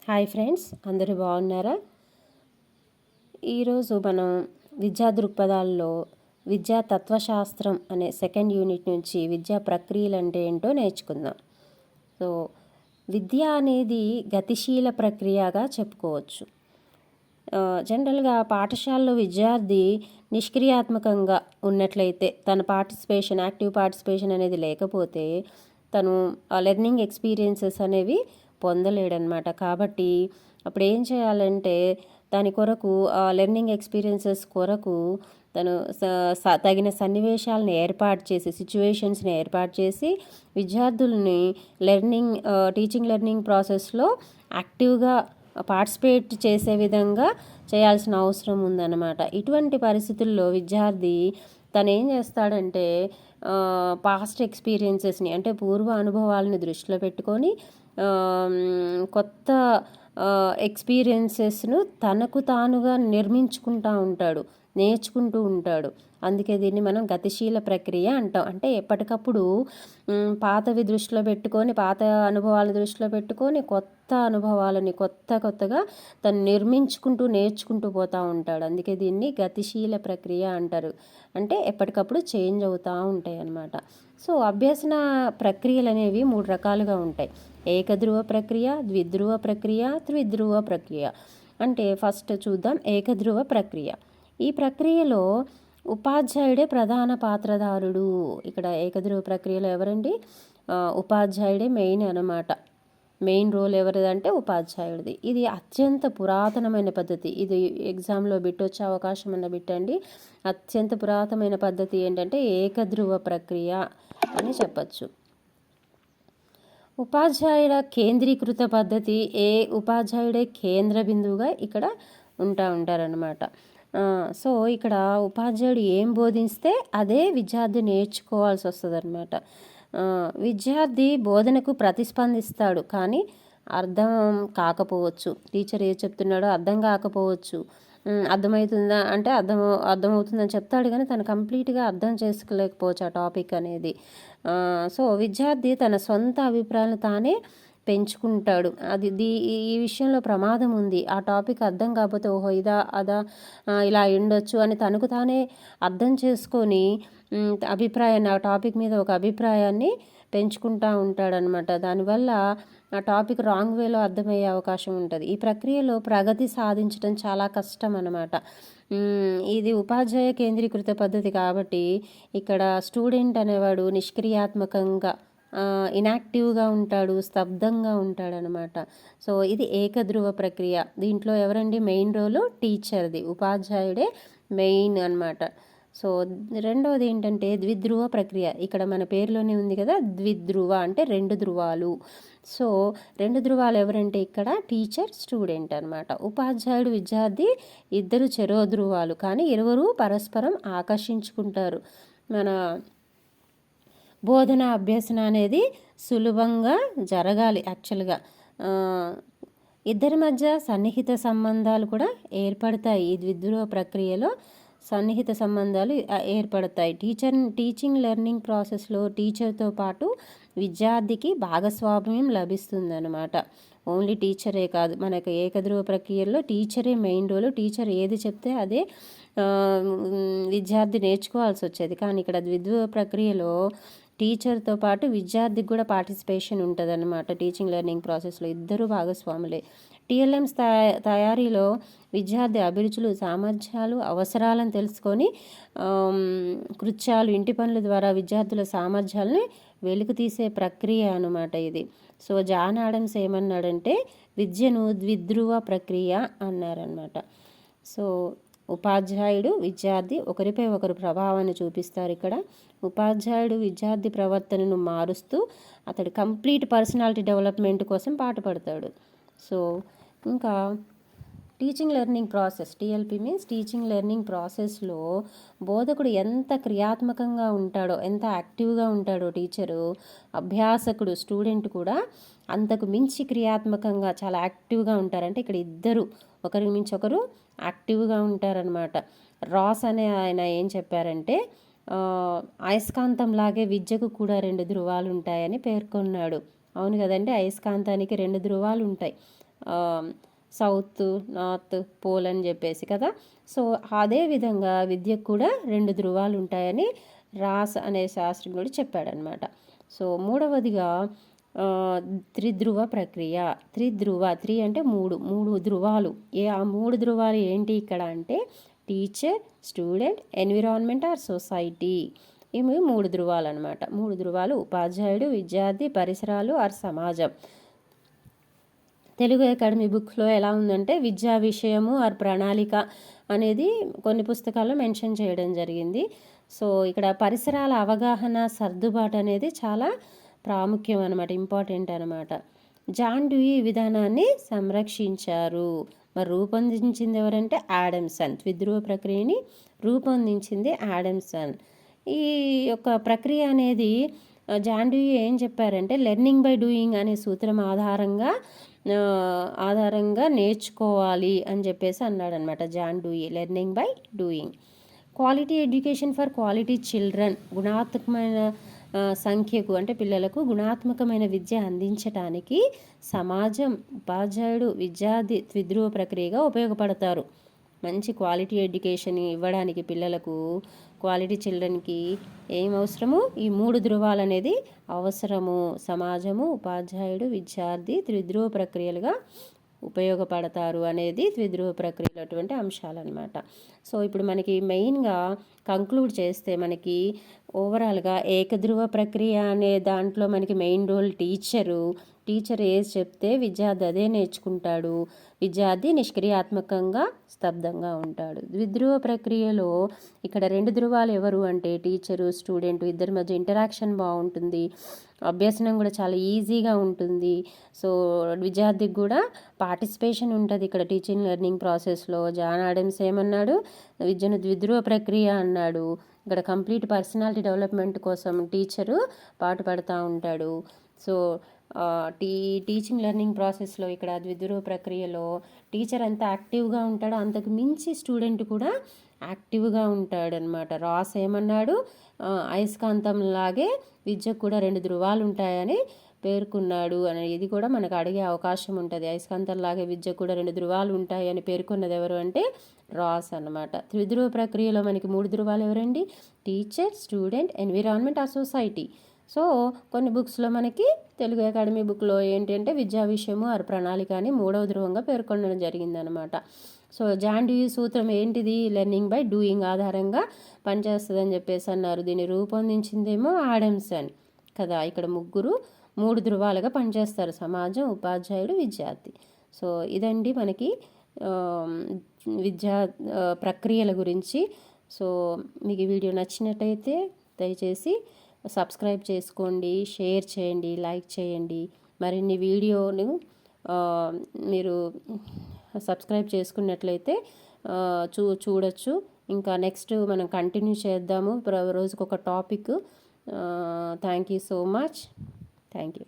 Hi friends, అందరూ బాగున్నారా? ఈరోజు మనం విద్యా దృక్పథాల్లో విద్యా తత్వశాస్త్రం అనే సెకండ్ యూనిట్ నుంచి విద్యా ప్రక్రియలు అంటే ఏంటో నేర్చుకుందాం. సో విద్య అనేది గతిశీల ప్రక్రియగా చెప్పుకోవచ్చు. జనరల్గా పాఠశాలలో విద్యార్థి నిష్క్రియాత్మకంగా ఉన్నట్లయితే తన యాక్టివ్ పార్టిసిపేషన్ అనేది లేకపోతే తను లెర్నింగ్ ఎక్స్పీరియన్సెస్ అనేవి పొందలేడనమాట. కాబట్టి అప్పుడు ఏం చేయాలంటే దాని కొరకు లెర్నింగ్ ఎక్స్పీరియన్సెస్ కొరకు తను తగిన సన్నివేశాలను సిచ్యువేషన్స్ని ఏర్పాటు చేసి విద్యార్థుల్ని టీచింగ్ లెర్నింగ్ ప్రాసెస్లో యాక్టివ్గా పార్టిసిపేట్ చేసే విధంగా చేయాల్సిన అవసరం ఉందన్నమాట. ఇటువంటి పరిస్థితుల్లో విద్యార్థి తను ఏం చేస్తాడంటే పాస్ట్ ఎక్స్పీరియన్సెస్ని అంటే పూర్వ అనుభవాలని దృష్టిలో పెట్టుకొని కొత్త ఎక్స్పీరియన్సెస్ను తనకు తానుగా నేర్చుకుంటూ ఉంటాడు. అందుకే దీన్ని మనం గతిశీల ప్రక్రియ అంటాం. అంటే ఎప్పటికప్పుడు పాతవి దృష్టిలో పెట్టుకొని పాత అనుభవాలను దృష్టిలో పెట్టుకొని కొత్త అనుభవాలని కొత్తగా తను నేర్చుకుంటూ పోతూ ఉంటాడు. అందుకే దీన్ని గతిశీల ప్రక్రియ అంటారు. అంటే ఎప్పటికప్పుడు చేంజ్ అవుతూ ఉంటాయి అన్నమాట. సో అభ్యసన ప్రక్రియలు అనేవి 3 రకాలుగా ఉంటాయి. ఏకధ్రువ ప్రక్రియ, ద్విధ్రువ ప్రక్రియ, త్రిధ్రువ ప్రక్రియ. అంటే ఫస్ట్ చూద్దాం ఏకధ్రువ ప్రక్రియ. ఈ ప్రక్రియలో ఉపాధ్యాయుడే ప్రధాన పాత్రధారుడు. ఇక్కడ ఏకధ్రువ ప్రక్రియలో ఎవరండి? ఉపాధ్యాయుడే మెయిన్ అన్నమాట. మెయిన్ రోల్ ఎవరిదంటే ఉపాధ్యాయుడిది. ఇది అత్యంత పురాతనమైన పద్ధతి. ఇది ఎగ్జామ్లో వచ్చే అవకాశం ఉన్న బిట్టండి. అత్యంత పురాతనమైన పద్ధతి ఏంటంటే ఏకధ్రువ ప్రక్రియ అని చెప్పచ్చు. ఉపాధ్యాయుల కేంద్రీకృత పద్ధతి. ఉపాధ్యాయుడే కేంద్ర బిందువుగా ఇక్కడ ఉంటారనమాట. సో ఇక్కడ ఉపాధ్యాయుడు ఏం బోధిస్తే అదే విద్యార్థి నేర్చుకోవాల్సి వస్తుంది అనమాట. విద్యార్థి బోధనకు ప్రతిస్పందిస్తాడు, కానీ అర్థం కాకపోవచ్చు. టీచర్ ఏది చెప్తున్నాడో అర్థం కాకపోవచ్చు. అర్థమవుతుందా అంటే అర్థమవుతుందని చెప్తాడు, కానీ తను కంప్లీట్గా అర్థం చేసుకోలేకపోవచ్చు ఆ టాపిక్ అనేది. సో విద్యార్థి తన సొంత అభిప్రాయాలను తానే పెంచుకుంటాడు. ఈ విషయంలో ప్రమాదం ఉంది. ఆ టాపిక్ అర్థం కాకపోతే ఓహో ఇదా అదా ఇలా ఉండొచ్చు అని తనకు తానే అర్థం చేసుకొని ఆ టాపిక్ మీద ఒక అభిప్రాయాన్ని పెంచుకుంటూ ఉంటాడనమాట. దానివల్ల ఆ టాపిక్ రాంగ్ వేలో అర్థమయ్యే అవకాశం ఉంటుంది. ఈ ప్రక్రియలో ప్రగతి సాధించడం చాలా కష్టం అన్నమాట. ఇది ఉపాధ్యాయ కేంద్రీకృత పద్ధతి కాబట్టి ఇక్కడ స్టూడెంట్ అనేవాడు నిష్క్రియాత్మకంగా ఇనాక్టివ్గా ఉంటాడు, స్తబ్దంగా ఉంటాడనమాట. సో ఇది ఏకధ్రువ ప్రక్రియ. దీంట్లో ఎవరండి మెయిన్ రోలు? టీచర్ది. ఉపాధ్యాయుడే మెయిన్ అన్నమాట. సో రెండవది ఏంటంటే ద్విధ్రువ ప్రక్రియ. ఇక్కడ మన పేరులోనే ఉంది కదా, ద్విధ్రువ అంటే 2 ధ్రువాలు. సో 2 ధ్రువాలు ఎవరంటే ఇక్కడ టీచర్, స్టూడెంట్ అనమాట. ఉపాధ్యాయుడు, విద్యార్థి ఇద్దరు చెరో ధ్రువాలు, కానీ ఇరువురు పరస్పరం ఆకర్షించుకుంటారు. మన బోధన అభ్యసన అనేది సులభంగా జరగాలి. యాక్చువల్గా ఇద్దరి మధ్య సన్నిహిత సంబంధాలు కూడా ఏర్పడతాయి. ఈ ద్విధ్రువ ప్రక్రియలో సన్నిహిత సంబంధాలు ఏర్పడతాయి. టీచింగ్ లెర్నింగ్ ప్రాసెస్లో టీచర్తో పాటు విద్యార్థికి భాగస్వామ్యం లభిస్తుందన్నమాట. ఓన్లీ టీచరే కాదు, మనకు ఏకధ్రువ ప్రక్రియలో టీచరే మెయిన్ రోలు. టీచర్ ఏది చెప్తే అదే విద్యార్థి నేర్చుకోవాల్సి వచ్చేది. కానీ ఇక్కడ ద్విధ్రువ ప్రక్రియలో టీచర్తో పాటు విద్యార్థికి కూడా పార్టిసిపేషన్ ఉంటుంది అన్నమాట. టీచింగ్ లెర్నింగ్ ప్రాసెస్లో ఇద్దరు భాగస్వాములే. టీఎల్ఎంస్ తయారీలో విద్యార్థి అభిరుచులు, సామర్థ్యాలు, అవసరాలను తెలుసుకొని కృత్యాలు, ఇంటి పనుల ద్వారా విద్యార్థుల సామర్థ్యాలని వెలుగు తీసే ప్రక్రియ అన్నమాట ఇది. సో జాన్ ఆడమ్స్ ఏమన్నాడంటే విద్యను ద్విధ్రువ ప్రక్రియ అన్నారనమాట. సో ఉపాధ్యాయుడు, విద్యార్థి ఒకరిపై ఒకరు ప్రభావాన్ని చూపిస్తారు. ఇక్కడ ఉపాధ్యాయుడు విద్యార్థి ప్రవర్తనను మారుస్తూ అతడి కంప్లీట్ పర్సనాలిటీ డెవలప్మెంట్ కోసం పాటుపడతాడు. సో ఇంకా teaching learning process, TLP means teaching learning ప్రాసెస్లో బోధకుడు ఎంత క్రియాత్మకంగా ఉంటాడో, ఎంత యాక్టివ్గా ఉంటాడో టీచరు, అభ్యాసకుడు స్టూడెంట్ కూడా అంతకు మించి క్రియాత్మకంగా చాలా యాక్టివ్గా ఉంటారంటే ఇక్కడ ఇద్దరు ఒకరికి మించి ఒకరు యాక్టివ్గా ఉంటారనమాట. రాస్ అనే ఆయన ఏం చెప్పారంటే అయస్కాంతంలాగే విద్యకు కూడా 2 ధ్రువాలు ఉంటాయని పేర్కొన్నాడు. అవును కదండి, అయస్కాంతానికి 2 ధ్రువాలు ఉంటాయి. సౌత్, నార్త్ పోల్ అని చెప్పేసి కదా. సో అదే విధంగా విద్యకు కూడా 2 ధృవాలు ఉంటాయని రాస్ అనే శాస్త్రజ్ఞుడు చెప్పాడనమాట. సో మూడవదిగా త్రిధ్రువ ప్రక్రియ. త్రి అంటే మూడు ధృవాలు. ఆ 3 ధృవాలు ఏంటి ఇక్కడ అంటే teacher, student, environment or society. ఇవి 3 ధృవాలు అనమాట. 3 ధృవాలు ఉపాధ్యాయుడు, విద్యార్థి, పరిసరాలు ఆర్ సమాజం. తెలుగు అకాడమీ బుక్లో ఎలా ఉందంటే విద్యా విషయము ఆర్ ప్రణాళిక అనేది కొన్ని పుస్తకాల్లో మెన్షన్ చేయడం జరిగింది. సో ఇక్కడ పరిసరాల అవగాహన, సర్దుబాటు అనేది చాలా ప్రాముఖ్యం అనమాట, ఇంపార్టెంట్ అనమాట. జాన్ డ్యూయి విధానాన్ని సంరక్షించారు. మరి రూపొందించింది ఎవరంటే ఆడమ్సన్. త్రిధ్రువ ప్రక్రియని రూపొందించింది ఆడమ్సన్. ఈ యొక్క ప్రక్రియ అనేది జాన్ డ్యూయి ఏం చెప్పారంటే లెర్నింగ్ బై డూయింగ్ అనే సూత్రం ఆధారంగా నేర్చుకోవాలి అని చెప్పేసి అన్నాడనమాట John Dewey. Learning by doing. Quality education for quality children. గుణాత్మకమైన సంఖ్యకు అంటే పిల్లలకు గుణాత్మకమైన విద్య అందించడానికి సమాజం, ఉపాధ్యాయుడు, విద్యార్థి త్రిధ్రువ ప్రక్రియగా ఉపయోగపడతారు. మంచి క్వాలిటీ ఎడ్యుకేషన్ ఇవ్వడానికి పిల్లలకు, క్వాలిటీ చిల్డ్రన్కి ఏం అవసరము? ఈ 3 ధృవాలు అనేది అవసరము. సమాజము, ఉపాధ్యాయుడు, విద్యార్థి త్రిధ్రువ ప్రక్రియలుగా ఉపయోగపడతారు అనేది త్రిధ్రువ ప్రక్రియలో అటువంటి అంశాలన్నమాట. సో ఇప్పుడు మనకి మెయిన్గా కంక్లూడ్ చేస్తే మనకి ఓవరాల్గా ఏకధ్రువ ప్రక్రియ అనే దాంట్లో మనకి మెయిన్ రోల్ టీచర్ ఏది చెప్తే విద్యార్థి అదే నేర్చుకుంటాడు. విద్యార్థి నిష్క్రియాత్మకంగా స్తబ్దంగా ఉంటాడు. ద్విధ్రువ ప్రక్రియలో ఇక్కడ 2 ధృవాలు ఎవరు అంటే టీచరు, స్టూడెంట్ ఇద్దరి మధ్య ఇంటరాక్షన్ బాగుంటుంది. అభ్యసనం కూడా చాలా ఈజీగా ఉంటుంది. సో విద్యార్థికి కూడా పార్టిసిపేషన్ ఉంటుంది ఇక్కడ టీచింగ్ లెర్నింగ్ ప్రాసెస్లో. జాన్ ఆడమ్స్ ఏమన్నాడు? విద్యను ద్విధ్రువ ప్రక్రియ అన్నాడు. ఇక్కడ కంప్లీట్ పర్సనాలిటీ డెవలప్మెంట్ కోసం టీచరు పాటుపడుతూ ఉంటాడు. సో టీచింగ్ లెర్నింగ్ ప్రాసెస్లో ఇక్కడ ద్విధ్రువ ప్రక్రియలో టీచర్ ఎంత యాక్టివ్గా ఉంటాడో అంతకు మించి స్టూడెంట్ కూడా యాక్టివ్గా ఉంటాడనమాట. రాస్ ఏమన్నాడు? అయస్కాంతం లాగే విద్యకు కూడా 2 ధృవాలు ఉంటాయని పేర్కొన్నాడు అని. ఇది కూడా మనకు అడిగే అవకాశం ఉంటుంది. అయస్కాంతంలాగే విద్యకు కూడా 2 ధృవాలు ఉంటాయని పేర్కొన్నది ఎవరు అంటే రాస్ అన్నమాట. త్రిధ్రువ ప్రక్రియలో మనకి 3 ధృవాలు ఎవరండి? Teacher, student, environment or society. So కొన్ని బుక్స్లో మనకి తెలుగు అకాడమీ బుక్లో ఏంటంటే విద్యా విషయము ఆర్ ప్రణాళిక అని 3వ ధృవంగా పేర్కొనడం జరిగిందనమాట. సో జాన్ డ్యూయి సూత్రం ఏంటిది? లెర్నింగ్ బై డూయింగ్ ఆధారంగా పనిచేస్తుందని చెప్పేసి అన్నారు. దీన్ని రూపొందించిందేమో ఆడమ్సన్ కదా. ఇక్కడ 3 ధృవాలుగా పనిచేస్తారు: సమాజం, ఉపాధ్యాయుడు, విద్యార్థి. సో ఇదండి మనకి విద్యా ప్రక్రియల గురించి. సో మీకు ఈ వీడియో నచ్చినట్టయితే దయచేసి సబ్స్క్రైబ్ చేసుకోండి, షేర్ చేయండి, లైక్ చేయండి. మరిన్ని వీడియోను మీరు సబ్స్క్రైబ్ చేసుకున్నట్లయితే చూడొచ్చు. ఇంకా నెక్స్ట్ మనం కంటిన్యూ చేద్దాము రోజుకొక topic. Thank you so much. Thank you.